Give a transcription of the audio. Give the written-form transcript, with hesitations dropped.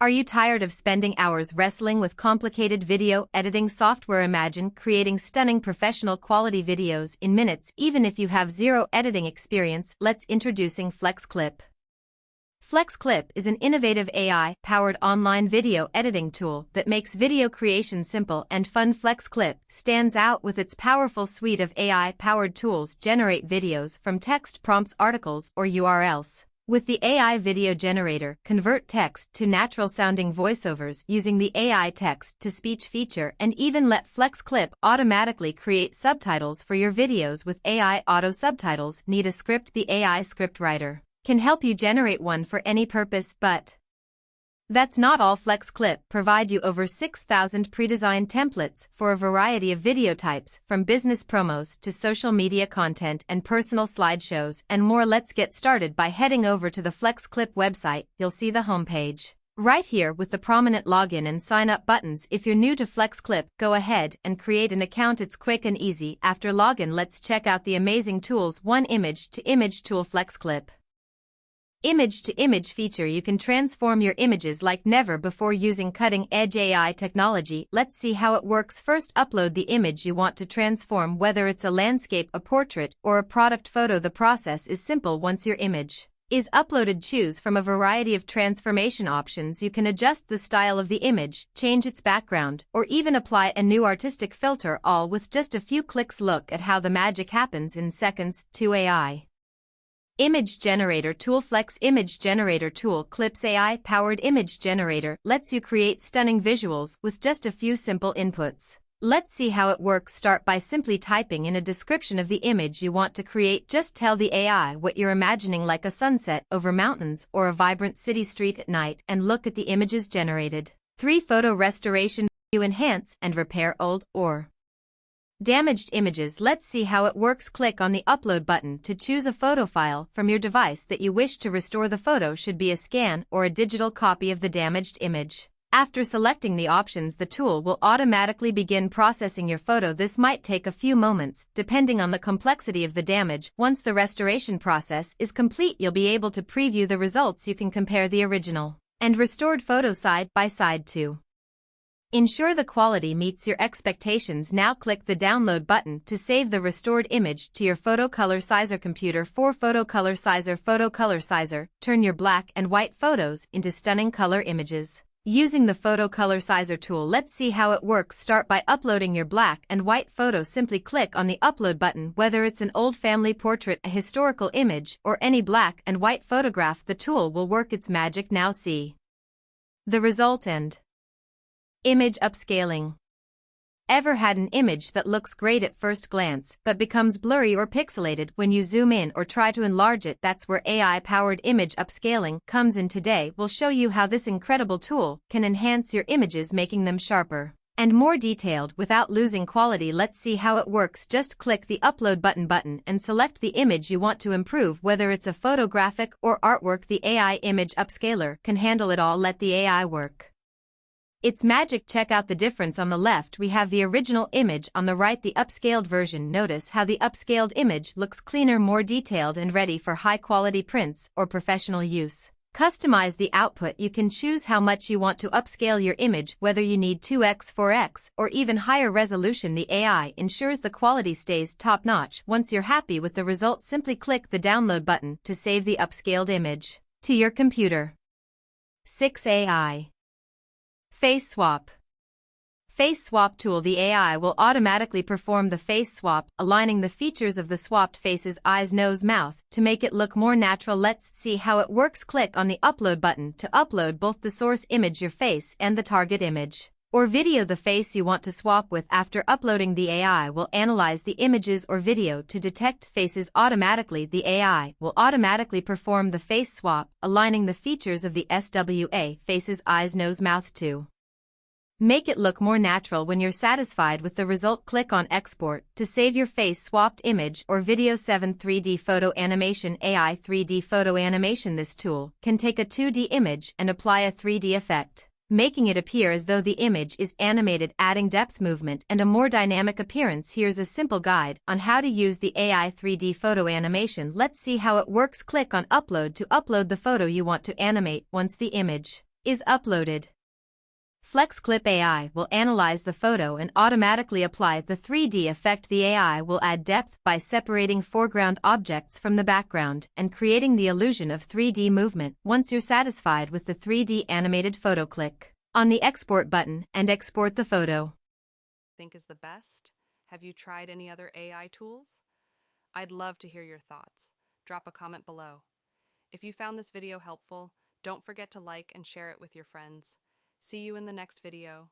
Are you tired of spending hours wrestling with complicated video editing software? Imagine creating stunning professional quality videos in minutes even if you have zero editing experience. Let's introducing FlexClip. FlexClip is an innovative AI-powered online video editing tool that makes video creation simple and fun. FlexClip stands out with its powerful suite of AI-powered tools. Generate videos from text prompts, articles, or URLs. With the AI video generator, convert text to natural-sounding voiceovers using the AI text-to-speech feature, and even let FlexClip automatically create subtitles for your videos with AI auto subtitles. Need a script? The AI script writer can help you generate one for any purpose. But that's not all. FlexClip provides you over 6,000 pre-designed templates for a variety of video types, from business promos to social media content and personal slideshows and more. Let's get started by heading over to the FlexClip website. You'll see the homepage right here with the prominent login and sign up buttons. If you're new to FlexClip, go ahead and create an account. It's quick and easy. After login, let's check out the amazing tools. 1. Image-to-image tool. FlexClip Image-to-image feature. You can transform your images like never before using cutting-edge AI technology. Let's see how it works. First, upload the image you want to transform, whether it's a landscape, a portrait, or a product photo. The process is simple. Once your image is uploaded, choose from a variety of transformation options. You can adjust the style of the image, change its background, or even apply a new artistic filter, all with just a few clicks. Look at how the magic happens in seconds. 2. AI Image Generator Tool. Flex Image Generator Tool. Clip's AI-powered image generator lets you create stunning visuals with just a few simple inputs. Let's see how it works. Start by simply typing in a description of the image you want to create. Just tell the AI what you're imagining, like a sunset over mountains or a vibrant city street at night, and look at the images generated. 3. Photo Restoration. You enhance and repair old or damaged images. Let's see how it works. Click on the Upload button to choose a photo file from your device that you wish to restore. The photo should be a scan or a digital copy of the damaged image. After selecting the options, the tool will automatically begin processing your photo. This might take a few moments, depending on the complexity of the damage. Once the restoration process is complete, you'll be able to preview the results. You can compare the original and restored photo side by side to ensure the quality meets your expectations. Now click the Download button to save the restored image to your Photo Color Sizer computer. 4. Photo Color Sizer. Photo Color Sizer. Turn your black and white photos into stunning color images using the Photo Color Sizer tool. Let's see how it works. Start by uploading your black and white photo. Simply click on the Upload button. Whether it's an old family portrait, a historical image, or any black and white photograph, the tool will work its magic. Now see the result. And image upscaling. Ever had an image that looks great at first glance but becomes blurry or pixelated when you zoom in or try to enlarge it? That's where AI-powered image upscaling comes in. Today we'll show you how this incredible tool can enhance your images, making them sharper and more detailed without losing quality. Let's see how it works. Just click the Upload button and select the image you want to improve, whether it's a photographic or artwork. The AI image upscaler can handle it all. Let the AI work it's magic. Check out the difference. On the left we have the original image, on the right the upscaled version. Notice how the upscaled image looks cleaner, more detailed, and ready for high-quality prints or professional use. Customize the output. You can choose how much you want to upscale your image, whether you need 2x, 4x, or even higher resolution. The AI ensures the quality stays top-notch. Once you're happy with the result, simply click the Download button to save the upscaled image to your computer. 6. AI Face Swap. Face Swap Tool. The AI will automatically perform the face swap, aligning the features of the swapped face's eyes, nose, mouth to make it look more natural. Let's see how it works. Click on the Upload button to upload both the source image, your face, and the target image or video, the face you want to swap with. After uploading, the AI will analyze the images or video to detect faces automatically. The AI will automatically perform the face swap, aligning the features of the SWA face's eyes, nose, mouth to make it look more natural. When you're satisfied with the result, click on Export to save your face swapped image or video. 7. 3D Photo Animation. AI 3D Photo Animation. This tool can take a 2D image and apply a 3D effect, making it appear as though the image is animated, adding depth, movement, and a more dynamic appearance. Here's a simple guide on how to use the AI 3D photo animation. Let's see how it works. Click on Upload to upload the photo you want to animate. Once the image is uploaded. FlexClip.AI will analyze the photo and automatically apply the 3D effect. The AI will add depth by separating foreground objects from the background and creating the illusion of 3D movement. Once you're satisfied with the 3D animated photo, click on the Export button and export the photo. Think is the best? Have you tried any other AI tools? I'd love to hear your thoughts. Drop a comment below. If you found this video helpful, don't forget to like and share it with your friends. See you in the next video.